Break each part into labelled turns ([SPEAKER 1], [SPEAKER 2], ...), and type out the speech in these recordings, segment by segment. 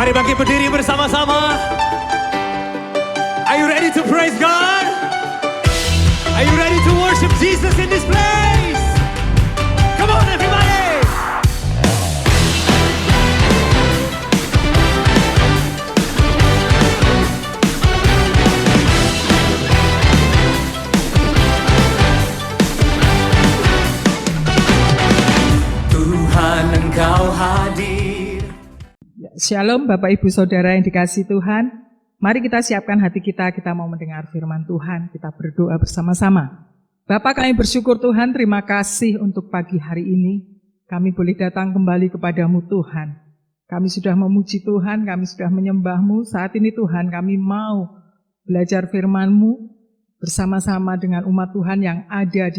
[SPEAKER 1] Mari bangkit berdiri bersama-sama. Are you ready to praise God? Are you ready to worship Jesus in this place? Come on everybody! Tuhan Engkau hadir.
[SPEAKER 2] Shalom Bapak Ibu Saudara yang dikasihi Tuhan. Mari kita siapkan hati kita mau mendengar firman Tuhan. Kita berdoa bersama-sama. Bapa, kami bersyukur Tuhan, terima kasih untuk pagi hari ini. Kami boleh datang kembali kepadamu Tuhan. Kami sudah memuji Tuhan, kami sudah menyembah-Mu. Saat ini Tuhan, kami mau belajar firman-Mu bersama-sama dengan umat Tuhan yang ada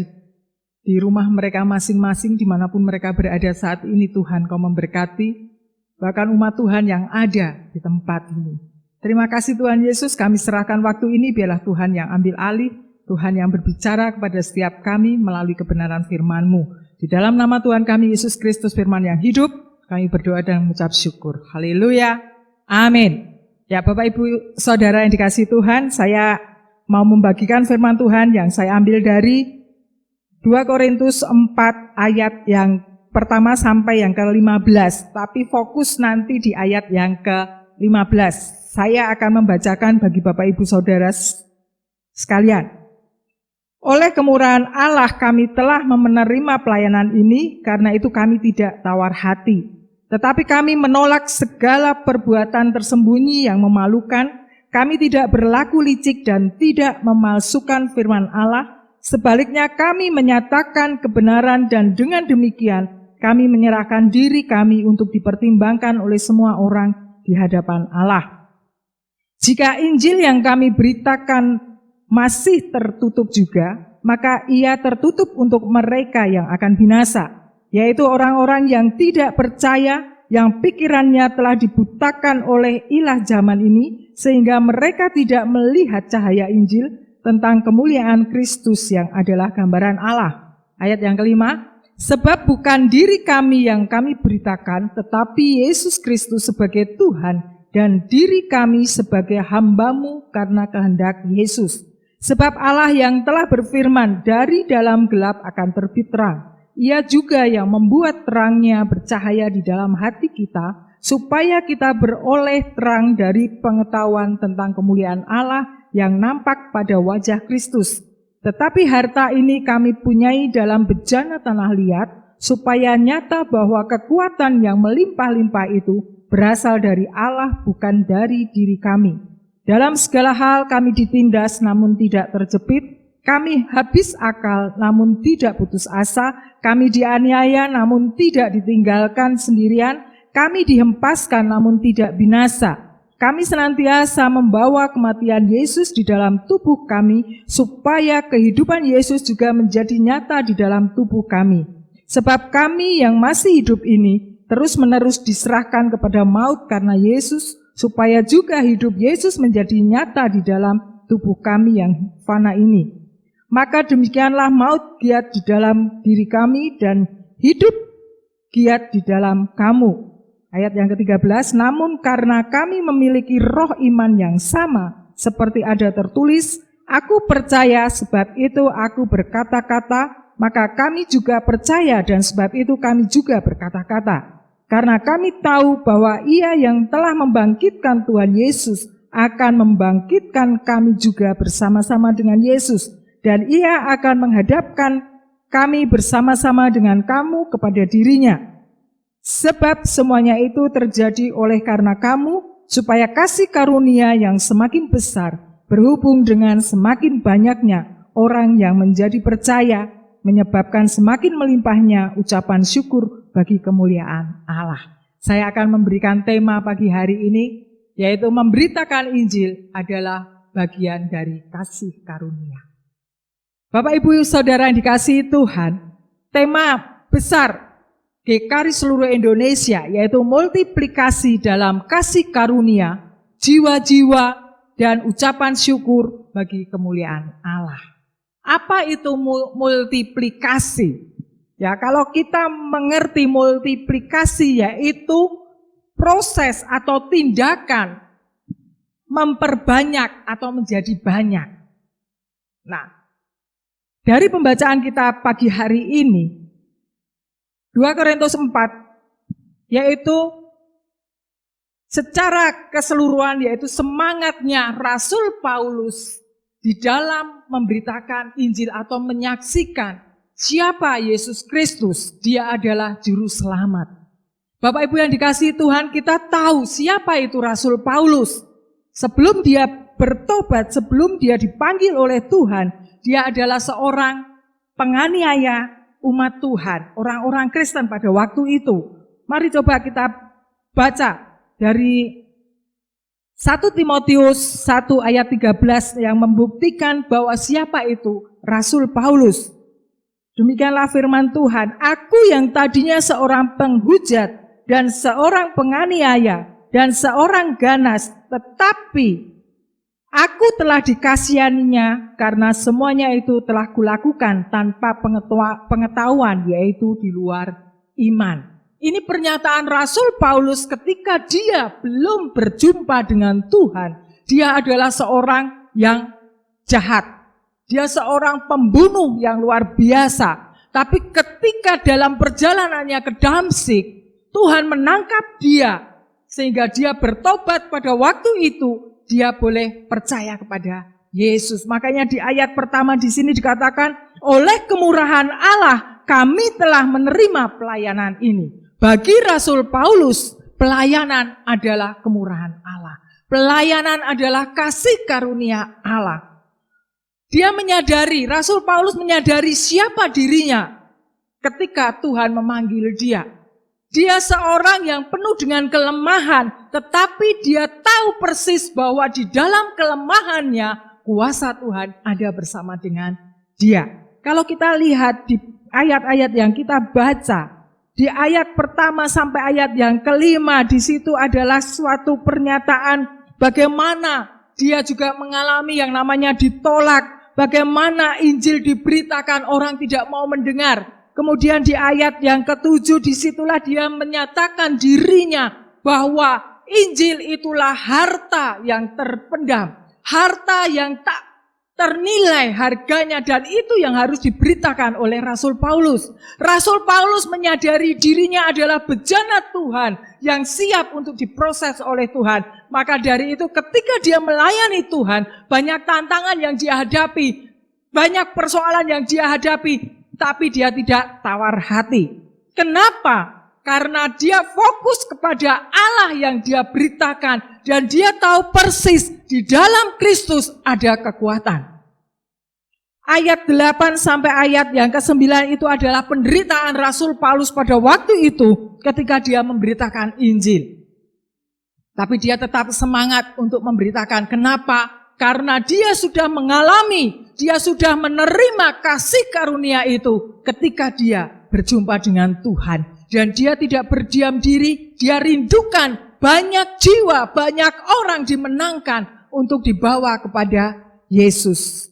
[SPEAKER 2] di rumah mereka masing-masing, dimanapun mereka berada saat ini Tuhan, Kau memberkati. Bahkan umat Tuhan yang ada di tempat ini. Terima kasih Tuhan Yesus, kami serahkan waktu ini, biarlah Tuhan yang ambil alih, Tuhan yang berbicara kepada setiap kami melalui kebenaran firman-Mu. Di dalam nama Tuhan kami Yesus Kristus firman yang hidup, kami berdoa dan mengucap syukur. Haleluya, amin. Ya Bapak Ibu Saudara yang dikasihi Tuhan, saya mau membagikan firman Tuhan yang saya ambil dari 2 Korintus 4 ayat yang pertama sampai yang ke-15, tapi fokus nanti di ayat yang ke-15. Saya akan membacakan bagi Bapak Ibu Saudara sekalian. Oleh kemurahan Allah kami telah menerima pelayanan ini, karena itu kami tidak tawar hati. Tetapi kami menolak segala perbuatan tersembunyi yang memalukan, kami tidak berlaku licik dan tidak memalsukan firman Allah. Sebaliknya kami menyatakan kebenaran dan dengan demikian kami menyerahkan diri kami untuk dipertimbangkan oleh semua orang di hadapan Allah. Jika Injil yang kami beritakan masih tertutup juga, maka ia tertutup untuk mereka yang akan binasa, yaitu orang-orang yang tidak percaya, yang pikirannya telah dibutakan oleh ilah zaman ini, sehingga mereka tidak melihat cahaya Injil tentang kemuliaan Kristus yang adalah gambaran Allah. Ayat yang kelima, sebab bukan diri kami yang kami beritakan, tetapi Yesus Kristus sebagai Tuhan dan diri kami sebagai hamba-Mu karena kehendak Yesus. Sebab Allah yang telah berfirman, dari dalam gelap akan terbit terang. Ia juga yang membuat terangnya bercahaya di dalam hati kita, supaya kita beroleh terang dari pengetahuan tentang kemuliaan Allah yang nampak pada wajah Kristus. Tetapi harta ini kami punyai dalam bejana tanah liat, supaya nyata bahwa kekuatan yang melimpah-limpah itu berasal dari Allah, bukan dari diri kami. Dalam segala hal kami ditindas namun tidak terjepit, kami habis akal namun tidak putus asa, kami dianiaya namun tidak ditinggalkan sendirian, kami dihempaskan namun tidak binasa. Kami senantiasa membawa kematian Yesus di dalam tubuh kami, supaya kehidupan Yesus juga menjadi nyata di dalam tubuh kami. Sebab kami yang masih hidup ini terus-menerus diserahkan kepada maut karena Yesus, supaya juga hidup Yesus menjadi nyata di dalam tubuh kami yang fana ini. Maka demikianlah maut giat di dalam diri kami dan hidup giat di dalam kamu. Ayat yang ke-13, namun karena kami memiliki roh iman yang sama, seperti ada tertulis, aku percaya sebab itu aku berkata-kata, maka kami juga percaya dan sebab itu kami juga berkata-kata. Karena kami tahu bahwa Ia yang telah membangkitkan Tuhan Yesus akan membangkitkan kami juga bersama-sama dengan Yesus, dan Ia akan menghadapkan kami bersama-sama dengan kamu kepada dirinya. Sebab semuanya itu terjadi oleh karena kamu, supaya kasih karunia yang semakin besar berhubung dengan semakin banyaknya orang yang menjadi percaya, menyebabkan semakin melimpahnya ucapan syukur bagi kemuliaan Allah. Saya akan memberikan tema pagi hari ini, yaitu memberitakan Injil adalah bagian dari kasih karunia. Bapak Ibu Saudara yang dikasihi Tuhan, tema besar GKRI seluruh Indonesia, yaitu multiplikasi dalam kasih karunia, jiwa-jiwa, dan ucapan syukur bagi kemuliaan Allah. Apa itu multiplikasi? Ya, kalau kita mengerti multiplikasi, yaitu proses atau tindakan memperbanyak atau menjadi banyak. Nah, dari pembacaan kita pagi hari ini, 2 Korintus 4, yaitu secara keseluruhan, yaitu semangatnya Rasul Paulus di dalam memberitakan Injil atau menyaksikan siapa Yesus Kristus, dia adalah juru selamat. Bapak Ibu yang dikasihi Tuhan, kita tahu siapa itu Rasul Paulus. Sebelum dia bertobat, sebelum dia dipanggil oleh Tuhan, dia adalah seorang penganiaya umat Tuhan, orang-orang Kristen pada waktu itu. Mari coba kita baca dari 1 Timotius 1 ayat 13 yang membuktikan bahwa siapa itu Rasul Paulus. Demikianlah firman Tuhan, aku yang tadinya seorang penghujat dan seorang penganiaya dan seorang ganas, tetapi aku telah dikasihaninya karena semuanya itu telah kulakukan tanpa pengetahuan, yaitu di luar iman. Ini pernyataan Rasul Paulus ketika dia belum berjumpa dengan Tuhan. Dia adalah seorang yang jahat. Dia seorang pembunuh yang luar biasa. Tapi ketika dalam perjalanannya ke Damsyik, Tuhan menangkap dia sehingga dia bertobat. Pada waktu itu dia boleh percaya kepada Yesus. Makanya di ayat pertama di sini dikatakan, oleh kemurahan Allah kami telah menerima pelayanan ini. Bagi Rasul Paulus, pelayanan adalah kemurahan Allah. Pelayanan adalah kasih karunia Allah. Dia menyadari, Rasul Paulus menyadari siapa dirinya ketika Tuhan memanggil dia. Dia seorang yang penuh dengan kelemahan, tetapi dia tahu persis bahwa di dalam kelemahannya, kuasa Tuhan ada bersama dengan dia. Kalau kita lihat di ayat-ayat yang kita baca, di ayat pertama sampai ayat yang kelima, di situ adalah suatu pernyataan bagaimana dia juga mengalami yang namanya ditolak, bagaimana Injil diberitakan orang tidak mau mendengar. Kemudian di ayat yang ke-7 disitulah dia menyatakan dirinya bahwa Injil itulah harta yang terpendam, harta yang tak ternilai harganya, dan itu yang harus diberitakan oleh Rasul Paulus. Rasul Paulus menyadari dirinya adalah bejana Tuhan yang siap untuk diproses oleh Tuhan. Maka dari itu ketika dia melayani Tuhan, banyak tantangan yang dia hadapi, banyak persoalan yang dia hadapi, tapi dia tidak tawar hati. Kenapa? Karena dia fokus kepada Allah yang dia beritakan. Dan dia tahu persis di dalam Kristus ada kekuatan. Ayat 8 sampai ayat yang ke-9 itu adalah penderitaan Rasul Paulus pada waktu itu ketika dia memberitakan Injil. Tapi dia tetap semangat untuk memberitakan. Kenapa? Karena dia sudah mengalami, dia sudah menerima kasih karunia itu ketika dia berjumpa dengan Tuhan. Dan dia tidak berdiam diri, dia rindukan banyak jiwa, banyak orang dimenangkan untuk dibawa kepada Yesus.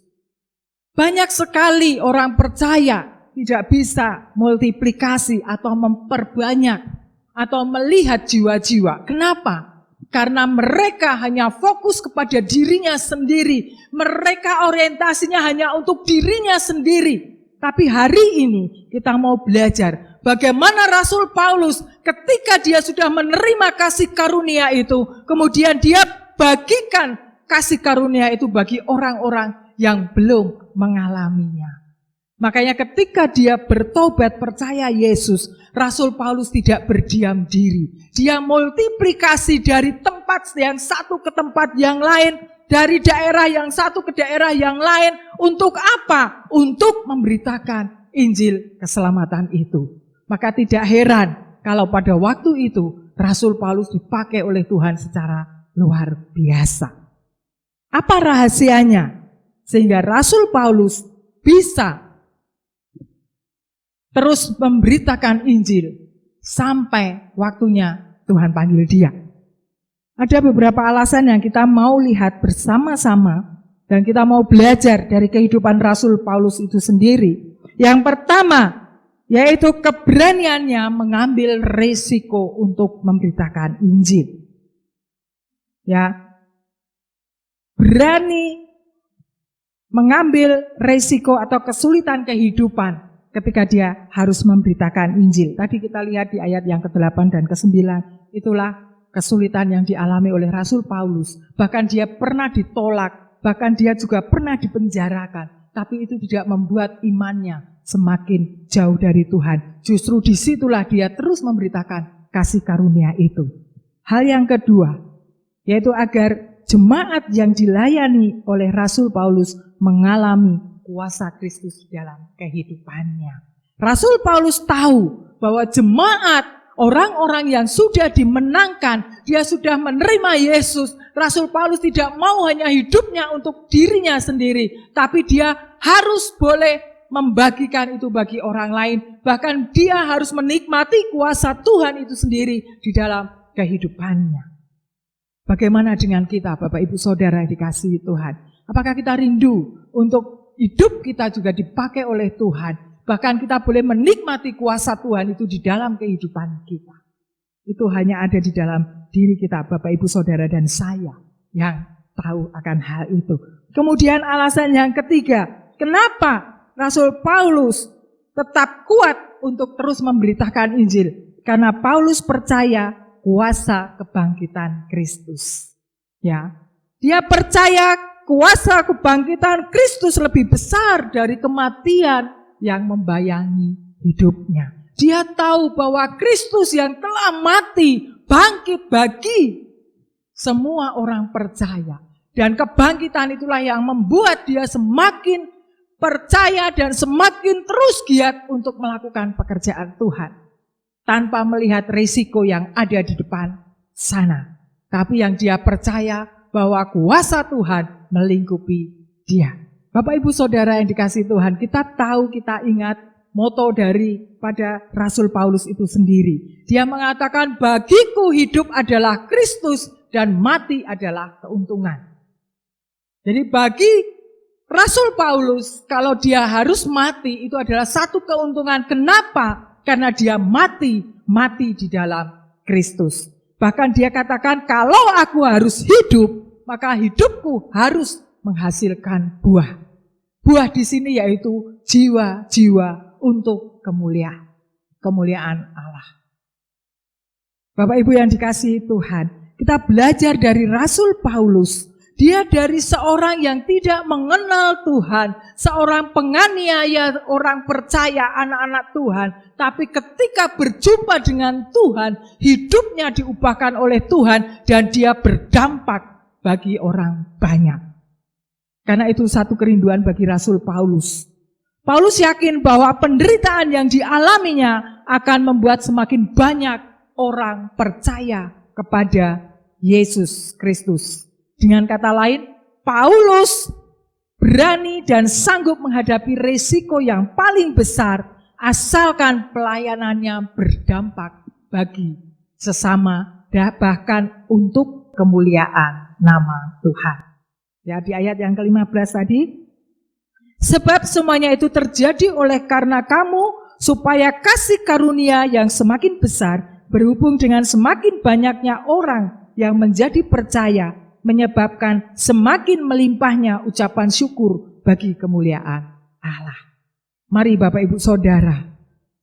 [SPEAKER 2] Banyak sekali orang percaya tidak bisa multiplikasi atau memperbanyak atau melihat jiwa-jiwa. Kenapa? Karena mereka hanya fokus kepada dirinya sendiri. Mereka orientasinya hanya untuk dirinya sendiri. Tapi hari ini kita mau belajar bagaimana Rasul Paulus ketika dia sudah menerima kasih karunia itu, kemudian dia bagikan kasih karunia itu bagi orang-orang yang belum mengalaminya. Makanya ketika dia bertobat percaya Yesus, Rasul Paulus tidak berdiam diri. Dia multiplikasi dari tempat yang satu ke tempat yang lain, dari daerah yang satu ke daerah yang lain. Untuk apa? Untuk memberitakan Injil keselamatan itu. Maka tidak heran kalau pada waktu itu Rasul Paulus dipakai oleh Tuhan secara luar biasa. Apa rahasianya? Sehingga Rasul Paulus bisa terus memberitakan Injil sampai waktunya Tuhan panggil dia. Ada beberapa alasan yang kita mau lihat bersama-sama dan kita mau belajar dari kehidupan Rasul Paulus itu sendiri. Yang pertama, yaitu keberaniannya mengambil resiko untuk memberitakan Injil. Ya, berani mengambil resiko atau kesulitan kehidupan ketika dia harus memberitakan Injil. Tadi kita lihat di ayat yang ke-8 dan ke-9, itulah kesulitan yang dialami oleh Rasul Paulus. Bahkan dia pernah ditolak, bahkan dia juga pernah dipenjarakan. Tapi itu tidak membuat imannya semakin jauh dari Tuhan. Justru disitulah dia terus memberitakan kasih karunia itu. Hal yang kedua, yaitu agar jemaat yang dilayani oleh Rasul Paulus mengalami kuasa Kristus dalam kehidupannya. Rasul Paulus tahu bahwa jemaat, orang-orang yang sudah dimenangkan, dia sudah menerima Yesus. Rasul Paulus tidak mau hanya hidupnya untuk dirinya sendiri, tapi dia harus boleh membagikan itu bagi orang lain. Bahkan dia harus menikmati kuasa Tuhan itu sendiri di dalam kehidupannya. Bagaimana dengan kita, Bapak Ibu Saudara yang dikasihi Tuhan? Apakah kita rindu untuk hidup kita juga dipakai oleh Tuhan? Bahkan kita boleh menikmati kuasa Tuhan itu di dalam kehidupan kita. Itu hanya ada di dalam diri kita, Bapak Ibu Saudara dan saya yang tahu akan hal itu. Kemudian alasan yang ketiga, kenapa Rasul Paulus tetap kuat untuk terus memberitakan Injil? Karena Paulus percaya kuasa kebangkitan Kristus. Ya, dia percaya kuasa kebangkitan Kristus lebih besar dari kematian yang membayangi hidupnya. Dia tahu bahwa Kristus yang telah mati bangkit bagi semua orang percaya. Dan kebangkitan itulah yang membuat dia semakin percaya dan semakin terus giat untuk melakukan pekerjaan Tuhan. Tanpa melihat risiko yang ada di depan sana. Tapi yang dia percaya bahwa kuasa Tuhan melingkupi dia. Bapak Ibu Saudara yang dikasihi Tuhan, kita tahu, kita ingat moto daripada Rasul Paulus itu sendiri. Dia mengatakan, bagiku hidup adalah Kristus dan mati adalah keuntungan. Jadi bagi Rasul Paulus, kalau dia harus mati itu adalah satu keuntungan. Kenapa? Karena dia mati di dalam Kristus. Bahkan dia katakan, kalau aku harus hidup, maka hidupku harus menghasilkan buah. Buah di sini yaitu jiwa-jiwa untuk kemuliaan Allah. Bapak Ibu yang dikasihi Tuhan, kita belajar dari Rasul Paulus. Dia dari seorang yang tidak mengenal Tuhan, seorang penganiaya orang percaya, anak-anak Tuhan. Tapi ketika berjumpa dengan Tuhan, hidupnya diubahkan oleh Tuhan dan dia berdampak bagi orang banyak. Karena itu satu kerinduan bagi Rasul Paulus. Paulus yakin bahwa penderitaan yang dialaminya akan membuat semakin banyak orang percaya kepada Yesus Kristus. Dengan kata lain, Paulus berani dan sanggup menghadapi risiko yang paling besar asalkan pelayanannya berdampak bagi sesama, bahkan untuk kemuliaan nama Tuhan. Ya, di ayat yang ke-15 tadi, sebab semuanya itu terjadi oleh karena kamu, supaya kasih karunia yang semakin besar berhubung dengan semakin banyaknya orang yang menjadi percaya, menyebabkan semakin melimpahnya ucapan syukur bagi kemuliaan Allah. Mari Bapak Ibu Saudara,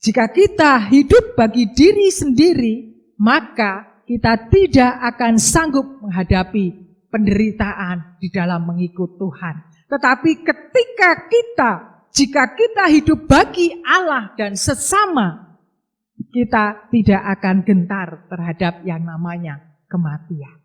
[SPEAKER 2] jika kita hidup bagi diri sendiri, maka kita tidak akan sanggup menghadapi penderitaan di dalam mengikut Tuhan. Tetapi jika kita hidup bagi Allah dan sesama, kita tidak akan gentar terhadap yang namanya kematian.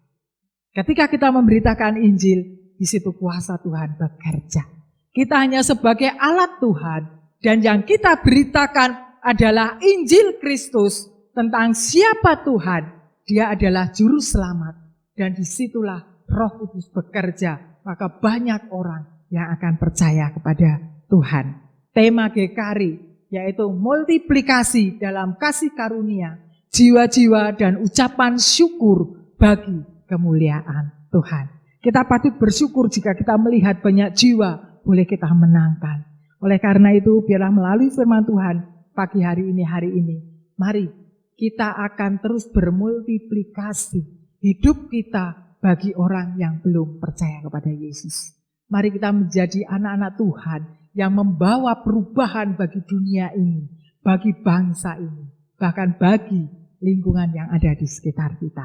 [SPEAKER 2] Ketika kita memberitakan Injil, di situ kuasa Tuhan bekerja. Kita hanya sebagai alat Tuhan, dan yang kita beritakan adalah Injil Kristus tentang siapa Tuhan. Dia adalah juru selamat, dan disitulah Roh Kudus bekerja. Maka banyak orang yang akan percaya kepada Tuhan. Tema GKRI yaitu multiplikasi dalam kasih karunia, jiwa-jiwa dan ucapan syukur bagi kemuliaan Tuhan. Kita patut bersyukur jika kita melihat banyak jiwa boleh kita menangkan. Oleh karena itu, biarlah melalui firman Tuhan, pagi hari ini, mari kita akan terus bermultiplikasi hidup kita bagi orang yang belum percaya kepada Yesus. Mari kita menjadi anak-anak Tuhan yang membawa perubahan bagi dunia ini, bagi bangsa ini, bahkan bagi lingkungan yang ada di sekitar kita.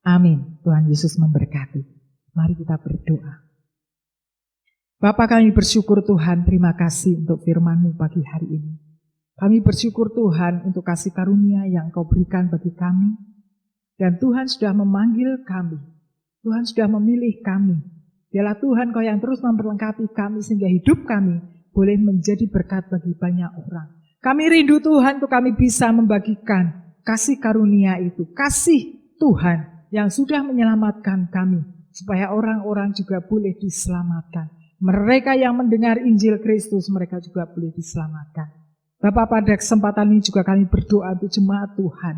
[SPEAKER 2] Amin. Tuhan Yesus memberkati. Mari kita berdoa. Bapa, kami bersyukur Tuhan, terima kasih untuk firman-Mu pagi hari ini. Kami bersyukur Tuhan untuk kasih karunia yang Kau berikan bagi kami. Dan Tuhan sudah memanggil kami. Tuhan sudah memilih kami. Dialah Tuhan Kau yang terus memperlengkapi kami sehingga hidup kami boleh menjadi berkat bagi banyak orang. Kami rindu Tuhan untuk kami bisa membagikan kasih karunia itu. Kasih Tuhan yang sudah menyelamatkan kami. Supaya orang-orang juga boleh diselamatkan. Mereka yang mendengar Injil Kristus, mereka juga boleh diselamatkan. Bapak, pada kesempatan ini juga kami berdoa untuk jemaat Tuhan.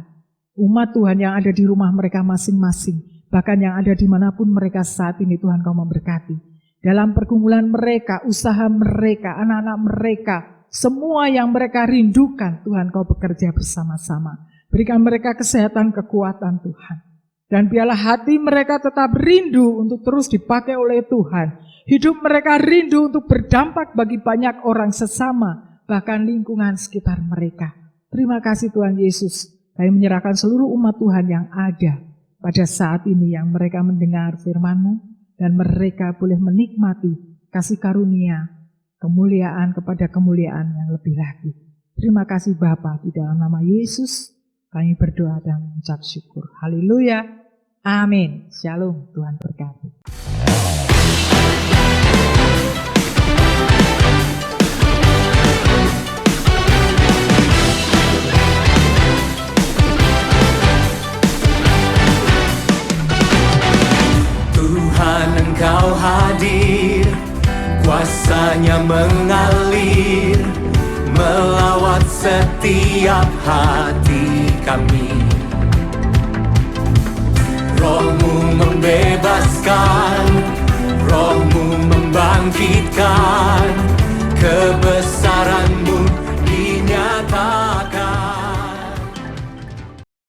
[SPEAKER 2] Umat Tuhan yang ada di rumah mereka masing-masing. Bahkan yang ada dimanapun mereka saat ini, Tuhan Kau memberkati. Dalam pergumulan mereka, usaha mereka, anak-anak mereka, semua yang mereka rindukan, Tuhan Kau bekerja bersama-sama. Berikan mereka kesehatan, kekuatan Tuhan. Dan biarlah hati mereka tetap rindu untuk terus dipakai oleh Tuhan. Hidup mereka rindu untuk berdampak bagi banyak orang sesama, bahkan lingkungan sekitar mereka. Terima kasih Tuhan Yesus. Kami menyerahkan seluruh umat Tuhan yang ada pada saat ini, yang mereka mendengar firman-Mu, dan mereka boleh menikmati kasih karunia, kemuliaan kepada kemuliaan yang lebih lagi. Terima kasih Bapa, di dalam nama Yesus kami berdoa dan mengucap syukur. Haleluya. Amin. Shalom. Tuhan berkati.
[SPEAKER 1] Tuhan, Engkau hadir, kuasa-Nya mengalir, melawat setiap hati kami. Roh-Mu membebaskan, Roh-Mu membangkitkan kebenaran